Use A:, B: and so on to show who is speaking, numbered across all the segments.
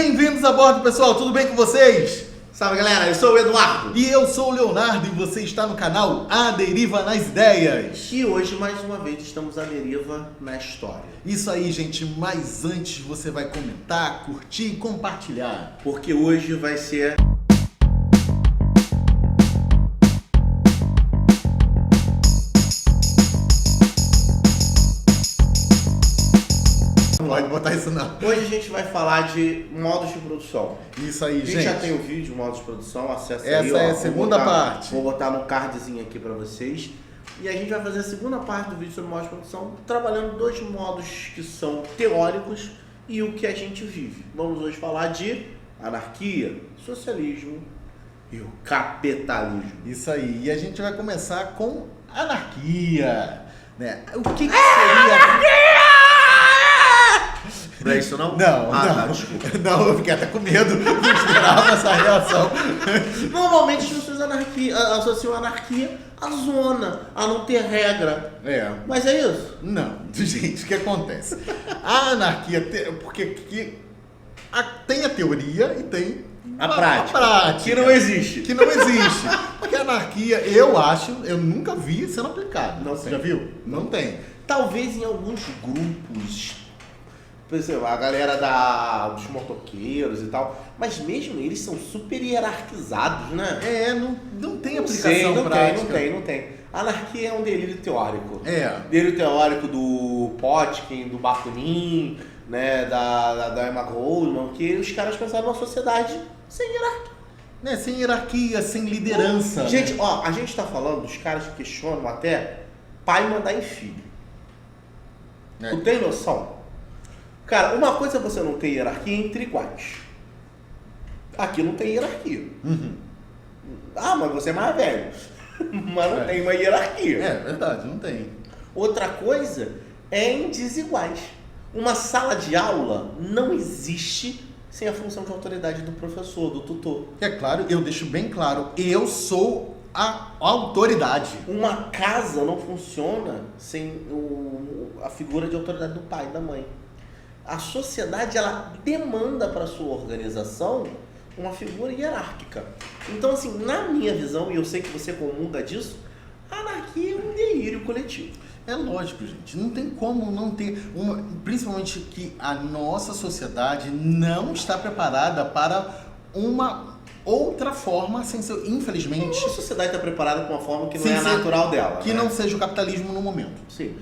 A: Bem-vindos a bordo, pessoal, tudo bem com vocês?
B: Salve, galera, eu sou o Eduardo.
A: E eu sou o Leonardo e você está no canal A Deriva nas Ideias.
B: E hoje, mais uma vez, estamos à deriva na história.
A: Isso aí, gente, mas antes você vai comentar, curtir e compartilhar.
B: Porque hoje vai ser...
A: Não pode botar isso não.
B: Hoje a gente vai falar de modos de produção.
A: Isso aí,
B: A
A: gente.
B: gente já tem o vídeo, modos de produção, acessa aí.
A: Essa é a segunda parte.
B: Vou botar no cardzinho aqui pra vocês. E a gente vai fazer a segunda parte do vídeo sobre modos de produção, trabalhando dois modos que são teóricos e o que a gente vive. Vamos hoje falar de anarquia, socialismo e o capitalismo.
A: Isso aí. E a gente vai começar com anarquia, né? O que seria...
B: Não é isso não?
A: Não,
B: Tá,
A: não.
B: desculpa.
A: Não, eu fiquei até com medo. Não esperava essa reação.
B: Normalmente as pessoas associam a anarquia à zona, a não ter regra.
A: É.
B: Mas é isso?
A: Não, gente, o que acontece? A anarquia, porque tem a teoria e tem
B: A prática. Que não existe.
A: Que não existe. Porque a anarquia, eu nunca vi sendo aplicada.
B: Não
A: Você
B: tem.
A: já viu? Não tem.
B: Talvez em alguns grupos, por exemplo, a galera dos motoqueiros e tal, mas mesmo eles são super hierarquizados, né?
A: Não tem
B: Não
A: aplicação
B: sei, não
A: prática.
B: Não tem. A anarquia é um delírio teórico.
A: É.
B: Delírio teórico do Potkin, do Bakunin, né, da Emma Goldman, que os caras pensavam numa sociedade sem hierarquia.
A: Né? Sem hierarquia, sem liderança.
B: Gente, ó, a gente tá falando dos caras que questionam até pai mandar em filho.
A: É.
B: Tu tem noção? Cara, uma coisa é você não ter hierarquia entre iguais. Aqui não tem hierarquia.
A: Uhum.
B: Ah, mas você é mais velho. Mas não tem uma hierarquia.
A: É verdade, não tem.
B: Outra coisa é em desiguais. Uma sala de aula não existe sem a função de autoridade do professor, do tutor.
A: É claro, eu deixo bem claro, eu sou a autoridade.
B: Uma casa não funciona sem a figura de autoridade do pai e da mãe. A sociedade, ela demanda para sua organização uma figura hierárquica. Então, assim, na minha visão, e eu sei que você comunga disso, a anarquia é um delírio coletivo.
A: É lógico, gente. Não tem como não ter principalmente que a nossa sociedade não está preparada para uma outra forma sem ser, infelizmente,
B: A sociedade está preparada com uma forma que não
A: Sem
B: é
A: ser-
B: natural dela.
A: que
B: né?
A: não seja o capitalismo no momento.
B: Sim.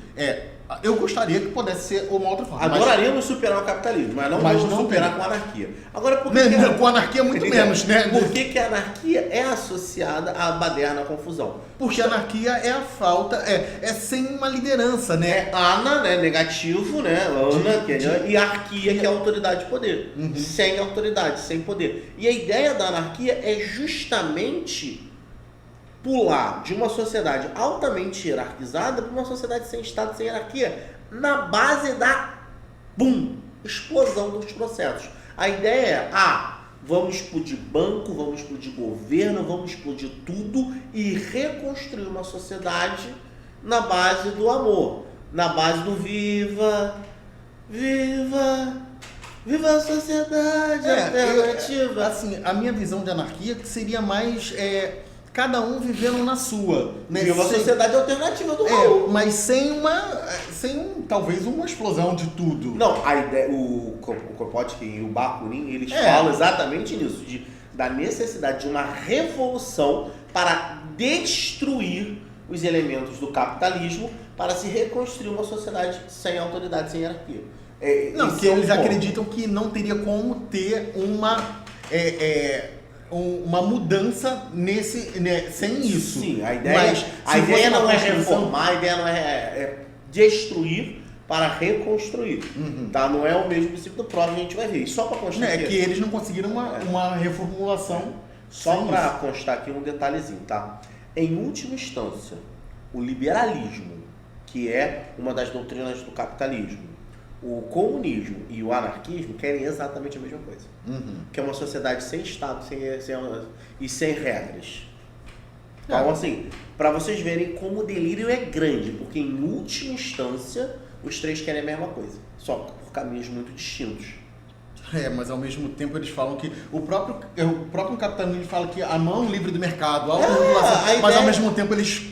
A: Eu gostaria que pudesse ser uma outra forma.
B: Adoraríamos superar o capitalismo, mas não
A: Mas
B: vamos
A: não
B: superar
A: tem.
B: com a anarquia. Agora, por que
A: Mas,
B: que
A: né, com anarquia muito menos, né?
B: Por que a anarquia é associada à baderna, à confusão?
A: Porque a anarquia é a falta, é sem uma liderança, né?
B: É ana, né, negativo, né, ana, que é, e arquia, que é autoridade e poder.
A: Uhum.
B: Sem autoridade, sem poder. E a ideia da anarquia é justamente pular de uma sociedade altamente hierarquizada para uma sociedade sem Estado, sem hierarquia, na base da, explosão dos processos. A ideia é, vamos explodir banco, vamos explodir governo, vamos explodir tudo e reconstruir uma sociedade na base do amor, na base do viva, viva, viva a sociedade alternativa.
A: Assim, a minha visão de anarquia seria mais cada um vivendo na sua, né?
B: Viva a sociedade alternativa do Raul.
A: Mas sem talvez uma explosão de tudo.
B: Não, a ideia, o Kropotkin e o Bakunin, eles
A: É.
B: falam exatamente nisso, da necessidade de uma revolução para destruir os elementos do capitalismo para se reconstruir uma sociedade sem autoridade, sem hierarquia.
A: Não,
B: Esse
A: que
B: é o
A: eles
B: ponto.
A: acreditam que não teria como ter uma mudança sem isso.
B: Sim, a ideia,
A: Mas,
B: a
A: se
B: ideia
A: fosse na
B: não é
A: Constituição-
B: reformar, a ideia não é destruir para reconstruir.
A: Uhum.
B: Tá? Não é o mesmo princípio do próprio, a gente vai ver. E só para constar
A: É
B: aqui,
A: que eles não conseguiram uma reformulação.
B: só
A: sem
B: para
A: isso.
B: constar aqui um detalhezinho, tá? Em última instância, o liberalismo, que é uma das doutrinas do capitalismo, o comunismo e o anarquismo querem exatamente a mesma coisa.
A: Uhum.
B: Que é uma sociedade sem Estado e sem regras. Então, assim, para vocês verem como o delírio é grande, porque em última instância, os três querem a mesma coisa, só por caminhos muito distintos.
A: Mas ao mesmo tempo eles falam que o próprio capitalismo fala que a mão livre do mercado, a autorregulação, mas ao mesmo tempo eles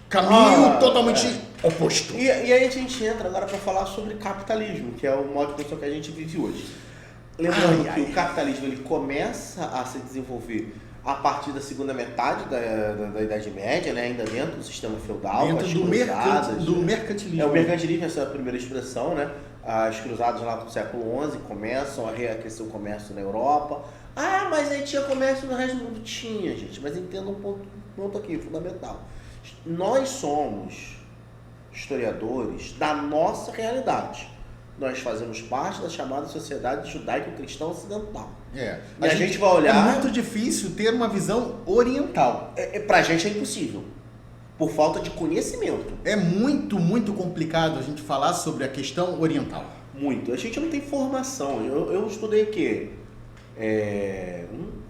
A: caminham totalmente oposto.
B: E aí a gente entra agora para falar sobre capitalismo, que é o modo de produção que a gente vive hoje. Lembrando que o capitalismo ele começa a se desenvolver a partir da segunda metade da Idade Média, né? Ainda dentro do sistema feudal.
A: Dentro do mercantilismo.
B: O mercantilismo, essa é a primeira expressão, né? As cruzadas lá do século XI começam a reaquecer o comércio na Europa. Mas aí tinha comércio no resto do mundo? Tinha, gente. Mas entenda um ponto aqui, fundamental. Nós somos historiadores da nossa realidade. Nós fazemos parte da chamada sociedade judaico-cristã ocidental.
A: A gente vai olhar... É muito difícil ter uma visão oriental.
B: Pra gente é impossível. Por falta de conhecimento.
A: É muito, muito complicado a gente falar sobre a questão oriental.
B: Muito. A gente não tem formação. Eu estudei o quê?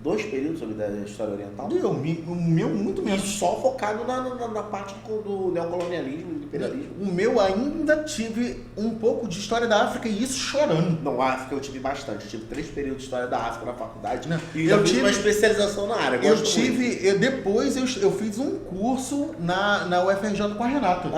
B: 2 períodos sobre a história oriental.
A: O meu muito menos.
B: E só focado na parte do neocolonialismo e do imperialismo.
A: O meu ainda tive um pouco de história da África e isso chorando.
B: Não, a África eu tive bastante. Eu tive 3 períodos de história da África na faculdade.
A: Não.
B: E eu tive uma especialização na área.
A: Depois eu fiz um curso na UFRJ com a Renata.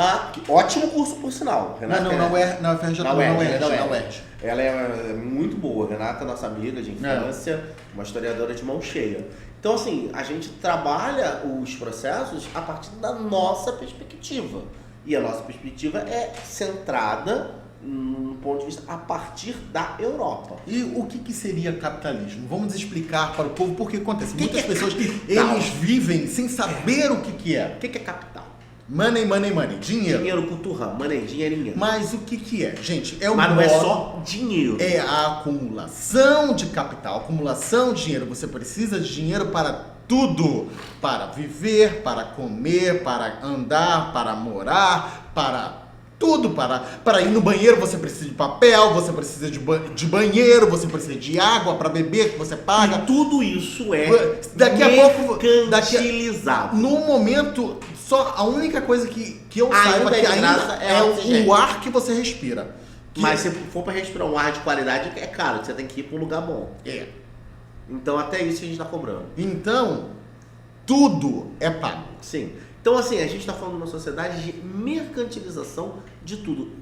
B: Ótimo curso, por sinal. Renata
A: na UFRJ, na UERJ.
B: Ela é muito boa. Renata, nossa amiga de infância, uma historiadora de mão cheia. Então, assim, a gente trabalha os processos a partir da nossa perspectiva. E a nossa perspectiva é centrada, no ponto de vista, a partir da Europa.
A: E o que seria capitalismo? Vamos explicar para o povo, porque acontece. Muitas pessoas, eles vivem sem saber o que é.
B: O que é capital?
A: Money, dinheiro.
B: Dinheiro, cultura, money, dinheirinho.
A: Mas o que é? Gente,
B: Mas não é só dinheiro.
A: É a acumulação de capital, acumulação de dinheiro. Você precisa de dinheiro para tudo. Para viver, para comer, para andar, para morar, para tudo. Para ir no banheiro você precisa de papel, você precisa de banheiro, você precisa de água para beber que você paga.
B: E tudo isso é
A: mercantilizado. No momento... Só a única coisa que eu saiba que ainda é o ar que você respira.
B: Mas se for para respirar um ar de qualidade, é caro. Você tem que ir para um lugar bom. Então até isso a gente está cobrando.
A: Então, tudo é pago.
B: Sim. Então assim, a gente está falando de uma sociedade de mercantilização de tudo.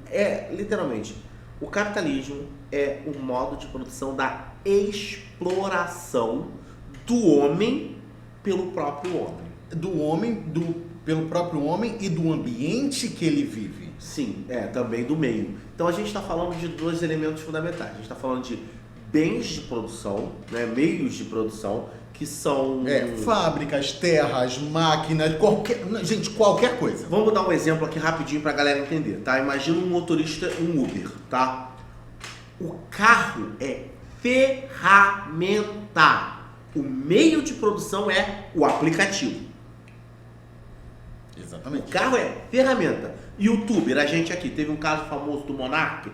B: Literalmente, o capitalismo é o modo de produção da exploração do homem pelo próprio homem. Pelo próprio homem e do ambiente que ele vive. Sim, também do meio. Então a gente está falando de 2 elementos fundamentais. A gente está falando de bens de produção, né, meios de produção, que são...
A: fábricas, terras, máquinas, qualquer coisa.
B: Vamos dar um exemplo aqui rapidinho para a galera entender, tá? Imagina um motorista, um Uber, tá? O carro é ferramenta. O meio de produção é o aplicativo.
A: Exatamente.
B: O carro é ferramenta. YouTuber, a gente aqui teve um caso famoso do Monark.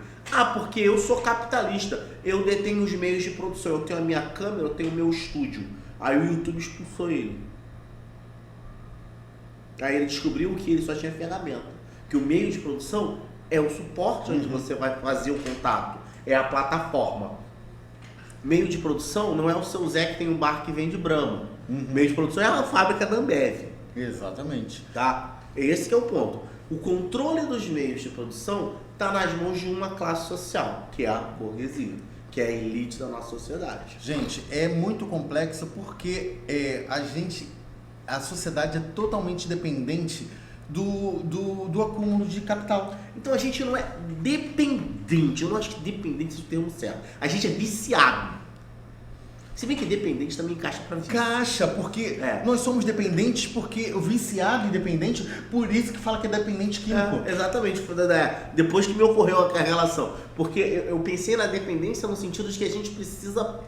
B: Porque eu sou capitalista, eu detenho os meios de produção, eu tenho a minha câmera, eu tenho o meu estúdio. Aí o YouTube expulsou ele. Aí ele descobriu que ele só tinha ferramenta, que o meio de produção é o suporte onde você vai fazer o contato, é a plataforma. Meio de produção não é o seu Zé que tem um bar que vende Brahma. Meio de produção é a fábrica da Ambev.
A: Exatamente.
B: Tá? Esse que é o ponto. O controle dos meios de produção está nas mãos de uma classe social, que é a burguesia, que é a elite da nossa sociedade.
A: Gente, é muito complexo porque a sociedade é totalmente dependente do acúmulo de capital.
B: Então a gente não é dependente, eu não acho que dependente é o termo certo. A gente é viciado. Se bem que dependente também encaixa pra vício.
A: Encaixa, porque nós somos dependentes, porque o viciado e dependente, por isso que fala que é dependente químico.
B: Exatamente, depois que me ocorreu a relação. Porque eu pensei na dependência no sentido de que a gente precisa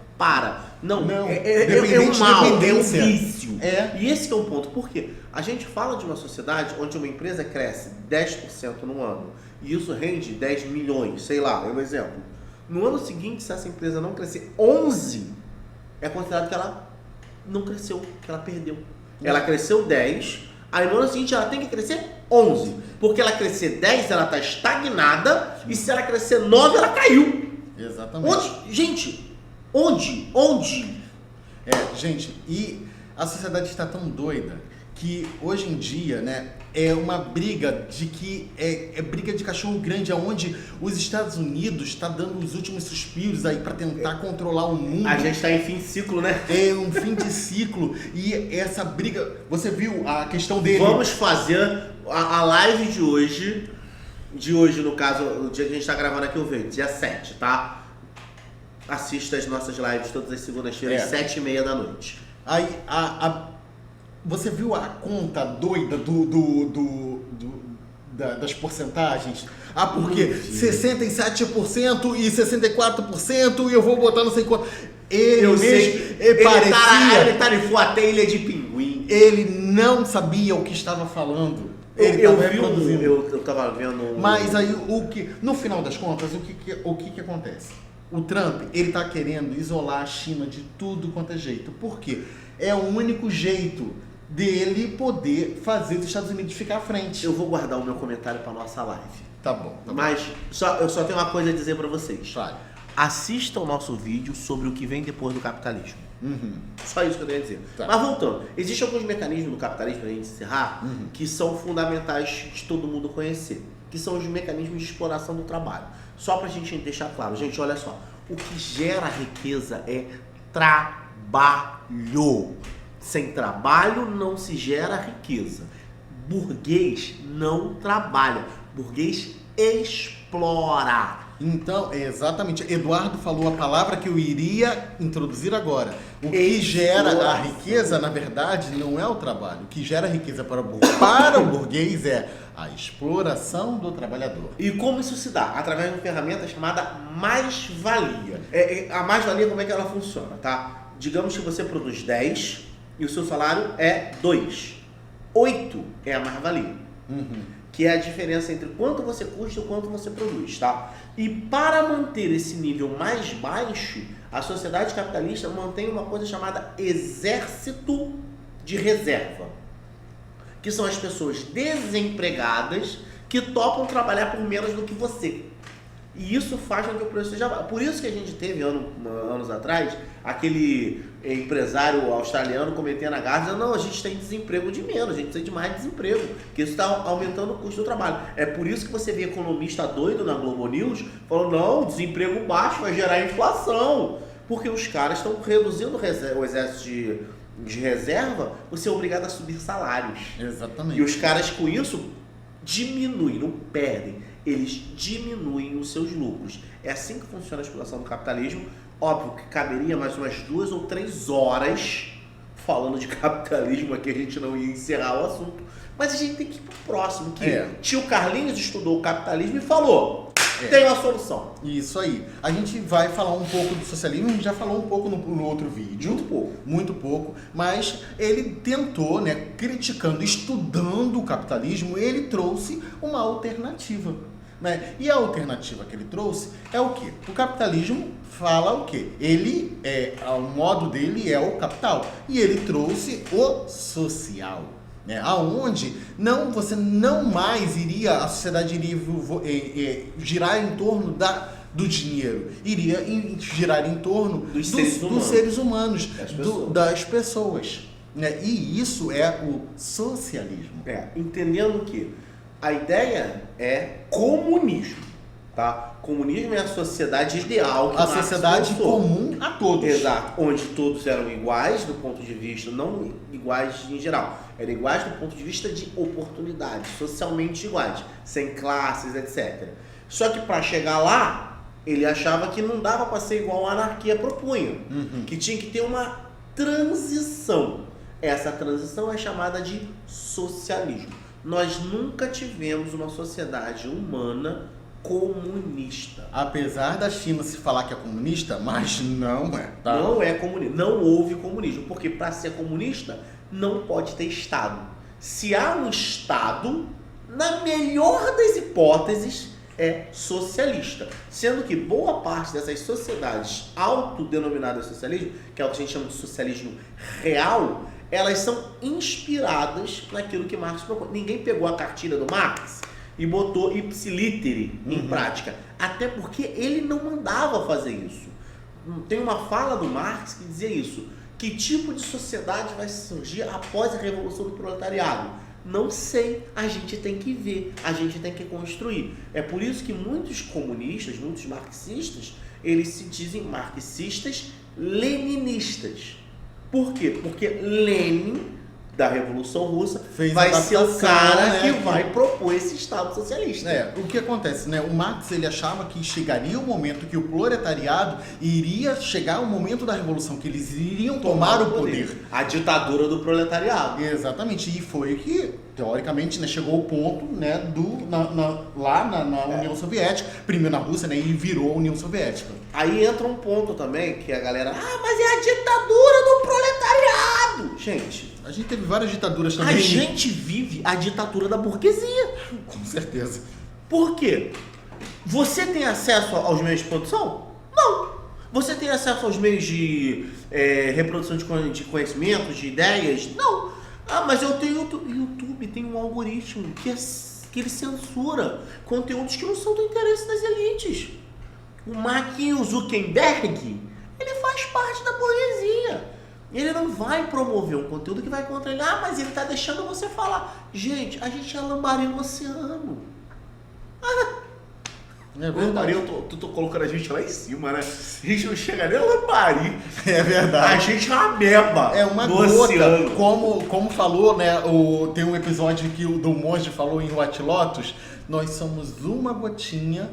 B: Não, é um mal, é um vício. E esse que é o ponto. Por quê? A gente fala de uma sociedade onde uma empresa cresce 10% no ano, e isso rende 10 milhões, sei lá, é um exemplo. No ano seguinte, se essa empresa não crescer 11%, é considerado que ela não cresceu, que ela perdeu. Ela cresceu 10, aí no ano seguinte ela tem que crescer 11. Porque ela crescer 10, ela está estagnada, e se ela crescer 9, ela caiu.
A: Exatamente.
B: Gente, Onde?
A: Gente, e a sociedade está tão doida que hoje em dia, né, é uma briga de que é briga de cachorro grande, aonde os Estados Unidos está dando os últimos suspiros aí para tentar controlar o mundo.
B: A gente está em fim de ciclo, né?
A: É um fim de ciclo e essa briga, você viu a questão dele?
B: Vamos fazer a live de hoje, no caso, o dia que a gente está gravando aqui, eu vejo, dia 7, tá? Assista as nossas lives todas as segundas-feiras, 7h30 da noite.
A: Aí, você viu a conta doida das porcentagens? Porque 67% e 64% e eu vou botar não sei quanto. Ele
B: tá de até Ilha de Pinguim.
A: Ele não sabia o que estava falando.
B: Eu tava vendo.
A: Mas aí, no final das contas, o que acontece? O Trump, ele tá querendo isolar a China de tudo quanto é jeito. Por quê? É o único jeito dele poder fazer os Estados Unidos ficar à frente.
B: Eu vou guardar o meu comentário pra nossa live.
A: Tá bom.
B: Mas eu só tenho uma coisa a dizer pra vocês.
A: Claro.
B: Assistam o nosso vídeo sobre o que vem depois do capitalismo.
A: Uhum.
B: Só isso que eu tenho a dizer.
A: Tá.
B: Mas voltando, existem alguns mecanismos do capitalismo, pra gente encerrar, que são fundamentais de todo mundo conhecer. Que são os mecanismos de exploração do trabalho. Só pra gente deixar claro. Gente, olha só. O que gera riqueza é trabalho. Sem trabalho não se gera riqueza. Burguês não trabalha. Burguês explora.
A: Então, exatamente. Eduardo falou a palavra que eu iria introduzir agora. O que gera a riqueza, na verdade, não é o trabalho. O que gera a riqueza para o burguês é a exploração do trabalhador.
B: E como isso se dá? Através de uma ferramenta chamada mais-valia. A mais-valia, como é que ela funciona, tá? Digamos que você produz 10 e o seu salário é 2. 8 é a mais-valia. Que é a diferença entre quanto você custa e quanto você produz, tá? E para manter esse nível mais baixo, a sociedade capitalista mantém uma coisa chamada exército de reserva, que são as pessoas desempregadas que topam trabalhar por menos do que você. E isso faz com que o preço seja baixo. Por isso que a gente teve, anos atrás, aquele empresário australiano cometendo a garra, dizendo, não, a gente tem desemprego de menos, a gente precisa de mais desemprego, porque isso está aumentando o custo do trabalho. É por isso que você vê economista doido na Globo News falando, não, desemprego baixo vai gerar inflação, porque os caras estão reduzindo o exército de reserva, você é obrigado a subir salários.
A: Exatamente.
B: E os caras com isso diminuem, não perdem. Eles diminuem os seus lucros. É assim que funciona a exploração do capitalismo. Óbvio que caberia mais umas 2 ou 3 horas falando de capitalismo aqui, a gente não ia encerrar o assunto. Mas a gente tem que ir pro próximo, que tio Carlinhos estudou o capitalismo e falou, tem uma solução.
A: Isso aí. A gente vai falar um pouco do socialismo, a gente já falou um pouco no outro vídeo. Muito pouco. Mas ele tentou, né, criticando, estudando o capitalismo, ele trouxe uma alternativa. Né? E a alternativa que ele trouxe é o quê? O capitalismo fala o quê? O modo dele é o capital. E ele trouxe o social. Né? Aonde você não mais a sociedade iria girar em torno do dinheiro, iria girar em torno dos seres humanos, das pessoas. Né? E isso é o socialismo.
B: Entendendo que a ideia é comunismo. Tá? Comunismo é a sociedade ideal.
A: A sociedade comum a todos.
B: Exato. Onde todos eram iguais do ponto de vista, não iguais em geral, eram iguais do ponto de vista de oportunidades, socialmente iguais, sem classes, etc. Só que para chegar lá, ele achava que não dava para ser igual a anarquia propunha, que tinha que ter uma transição. Essa transição é chamada de socialismo. Nós nunca tivemos uma sociedade humana comunista.
A: Apesar da China se falar que é comunista, mas não é. Tá?
B: Não é comunista. Não houve comunismo. Porque para ser comunista, não pode ter Estado. Se há um Estado, na melhor das hipóteses, é socialista. Sendo que boa parte dessas sociedades autodenominadas socialismo, que é o que a gente chama de socialismo real, elas são inspiradas naquilo que Marx propõe. Ninguém pegou a cartilha do Marx e botou ipsiliteri em prática. Até porque ele não mandava fazer isso. tem uma fala do Marx que dizia isso. Que tipo de sociedade vai surgir após a Revolução do Proletariado? Não sei, a gente tem que ver, a gente tem que construir. É por isso que muitos comunistas, muitos marxistas, eles se dizem marxistas-leninistas. Por quê? Porque Lenin, da Revolução Russa, vai ser o cara que vai propor esse Estado socialista.
A: O que acontece, né? O Marx, ele achava que chegaria o momento que o proletariado iria chegar o momento da revolução, que eles iriam tomar o poder.
B: A ditadura do proletariado.
A: Exatamente, e foi que, teoricamente, né, chegou ao ponto, né, lá na União Soviética, primeiro na Rússia, né, e virou a União Soviética.
B: Aí entra um ponto também, que a galera, mas é a ditadura do proletariado! Gente...
A: A gente teve várias ditaduras também.
B: A gente vive a ditadura da burguesia.
A: Com certeza.
B: Por quê? Você tem acesso aos meios de produção? Não. Você tem acesso aos meios de reprodução de conhecimentos, de ideias? Não. Mas eu tenho YouTube tem um algoritmo que ele censura conteúdos que não são do interesse das elites. O Mark Zuckerberg, ele faz parte da burguesia. Ele não vai promover um conteúdo que vai contra ele. Mas ele está deixando você falar. Gente, a gente é lambari no oceano. Lambari, eu tô colocando a gente lá em cima, né? A gente não chega nem a lambari.
A: É verdade.
B: A gente é uma ameba.
A: É uma gota. Oceano. Como falou, né? Tem um episódio que o do monge falou em White Lotus. Nós somos uma gotinha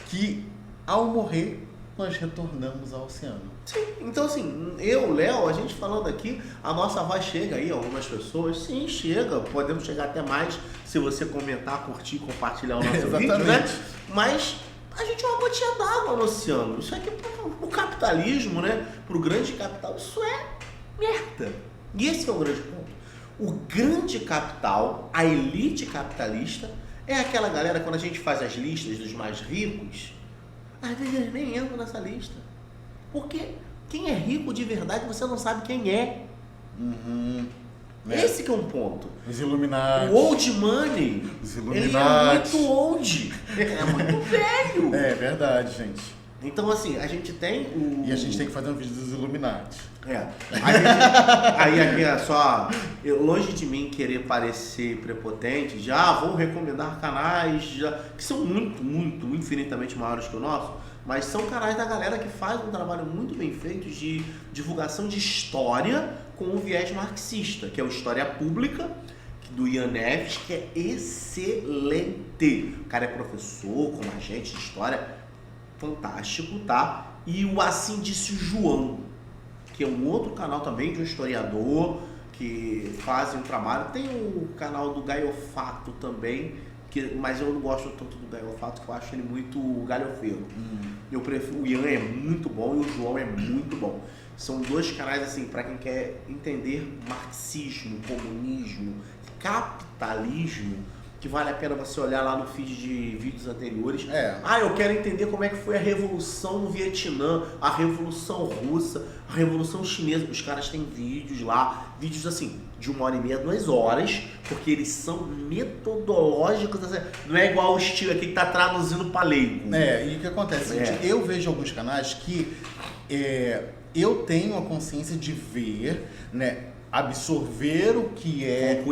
A: que, ao morrer, nós retornamos ao oceano.
B: Sim, então assim, eu, Léo, a gente falando aqui, a nossa voz chega aí a algumas pessoas. Sim, chega, podemos chegar até mais se você comentar, curtir, compartilhar o nosso vídeo, né? Mas a gente é uma gotinha d'água no oceano. Isso aqui, o capitalismo, né? Pro grande capital, isso é merda. E esse é o grande ponto. O grande capital, a elite capitalista, é aquela galera, quando a gente faz as listas dos mais ricos, às vezes eles nem entram nessa lista. Porque quem é rico de verdade, você não sabe quem é. Esse que é um ponto.
A: Os Illuminati.
B: O old money, ele é muito old. Ele é muito velho.
A: É verdade, gente.
B: Então, assim, a gente tem o...
A: E a gente tem que fazer um vídeo dos Illuminati.
B: Aí aqui é só... longe de mim querer parecer prepotente, vou recomendar canais que são muito, infinitamente maiores que o nosso, mas são canais da galera que faz um trabalho muito bem feito de divulgação de história com o viés marxista, que é o História Pública, do Ian Neves, que é excelente. O cara é professor, como agente de história, fantástico, tá? E o Assim Disse João, que é um outro canal também de um historiador que faz um trabalho. Tem o canal do Gaiofato também, mas eu não gosto tanto do Gaiofato, que eu acho ele muito galhofeiro. Eu prefiro, o Ian é muito bom e o João é muito bom. São dois canais, assim, para quem quer entender marxismo, comunismo, capitalismo, que vale a pena você olhar lá no feed de vídeos anteriores. Eu quero entender como é que foi a Revolução no Vietnã, a Revolução Russa, a Revolução Chinesa. Os caras têm vídeos lá, vídeos assim, de 1h30, 2 horas, porque eles são metodológicos, assim, não é igual o estilo aqui que tá traduzindo para leigo.
A: E o que acontece? Eu vejo alguns canais que eu tenho a consciência de ver, né, absorver o que é
B: com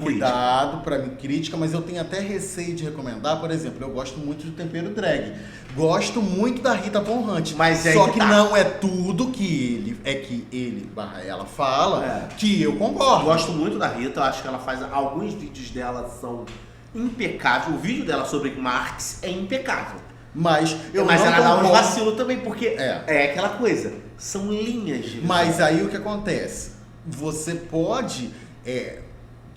B: cuidado
A: para mim, crítica, mas eu tenho até receio de recomendar. Por exemplo, eu gosto muito do tempero drag, gosto muito da Rita Von Hunt,
B: mas
A: só que não é tudo que ela fala que eu concordo.
B: Gosto muito da Rita, eu acho que ela faz, alguns vídeos dela são impecáveis. O vídeo dela sobre Marx é impecável.
A: Mas
B: ela dá um vacilo também, porque é aquela coisa, são linhas de visão.
A: Mas aí o que acontece? Você pode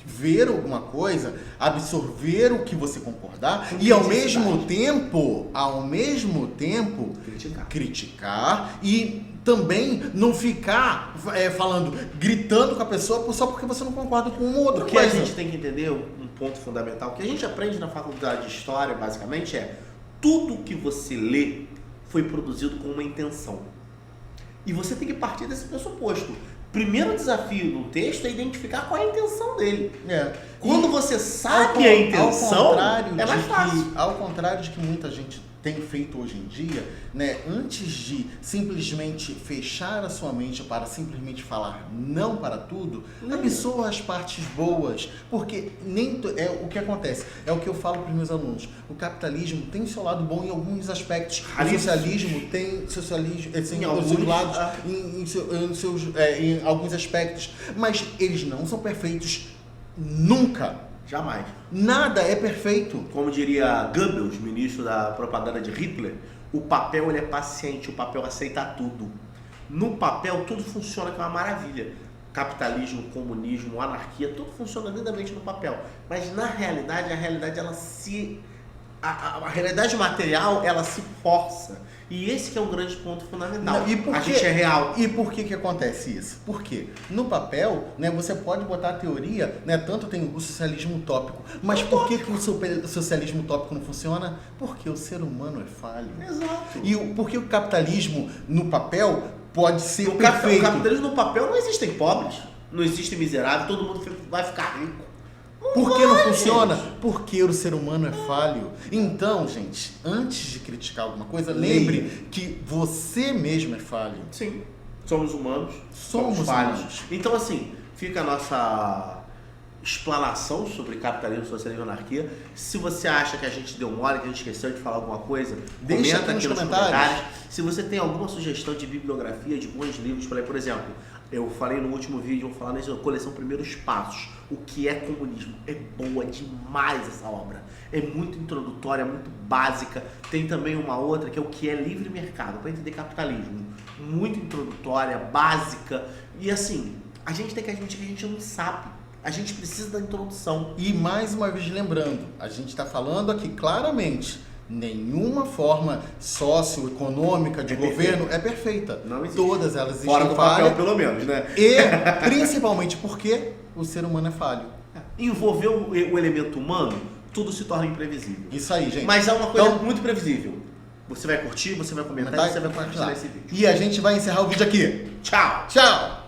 A: ver alguma coisa, absorver o que você concordar e ao mesmo tempo criticar e também não ficar gritando com a pessoa só porque você não concorda com uma outra coisa.
B: O que a gente tem que entender, um ponto fundamental, que a gente aprende na faculdade de História, basicamente, tudo que você lê foi produzido com uma intenção. E você tem que partir desse pressuposto. Primeiro desafio do texto é identificar qual é a intenção dele. Quando você sabe a intenção, é mais fácil.
A: Ao contrário de que muita gente tem feito hoje em dia, né, antes de simplesmente fechar a sua mente para simplesmente falar não para tudo, absorva as partes boas, porque é o que acontece, é o que eu falo para os meus alunos, o capitalismo tem seu lado bom em alguns aspectos, o socialismo tem em alguns seus lados, em alguns aspectos, mas eles não são perfeitos nunca.
B: Jamais.
A: Nada é perfeito.
B: Como diria Goebbels, ministro da propaganda de Hitler, o papel ele é paciente, o papel aceita tudo. No papel tudo funciona que é uma maravilha. Capitalismo, comunismo, anarquia, tudo funciona lindamente no papel. Mas na realidade, a realidade ela se... A realidade material, ela se força. E esse que é um grande ponto fundamental.
A: Não,
B: a gente é real.
A: E por que acontece isso? Porque no papel, né, você pode botar a teoria, né, tanto tem o socialismo utópico, mas por que o socialismo utópico não funciona? Porque o ser humano é falho.
B: Exato.
A: E por que o capitalismo no papel pode ser
B: No
A: perfeito?
B: capitalismo no papel não existem pobres, não existe miserável, todo mundo vai ficar rico.
A: Por que não funciona? Porque o ser humano é falho. Então, gente, antes de criticar alguma coisa, lembre que você mesmo é falho.
B: Sim, somos humanos,
A: Somos
B: falhos.
A: humanos.
B: Então, assim, fica a nossa explanação sobre capitalismo, socialismo e anarquia. Se você acha que a gente deu mole, que a gente esqueceu de falar alguma coisa,
A: deixa
B: comenta
A: aqui nos comentários.
B: Se você tem alguma sugestão de bibliografia, de bons livros, por exemplo, eu falei no último vídeo, vou falar nessa coleção Primeiros Passos, o que é comunismo. É boa demais essa obra. É muito introdutória, é muito básica. Tem também uma outra que é o que é livre mercado, para entender capitalismo. Muito introdutória, básica. E assim, a gente tem que admitir que a gente não sabe. A gente precisa da introdução.
A: E mais uma vez lembrando, a gente está falando aqui claramente, nenhuma forma socioeconômica de governo é perfeita.
B: Não existe.
A: Todas elas existem
B: Fora do papel,
A: falha,
B: pelo menos, né?
A: e principalmente porque o ser humano é falho.
B: Envolver o elemento humano, tudo se torna imprevisível.
A: Isso aí, gente.
B: Mas é uma coisa
A: Então,
B: muito previsível. Você vai curtir, você vai comentar e você vai compartilhar esse vídeo.
A: E a gente vai encerrar o vídeo aqui.
B: Tchau!
A: Tchau!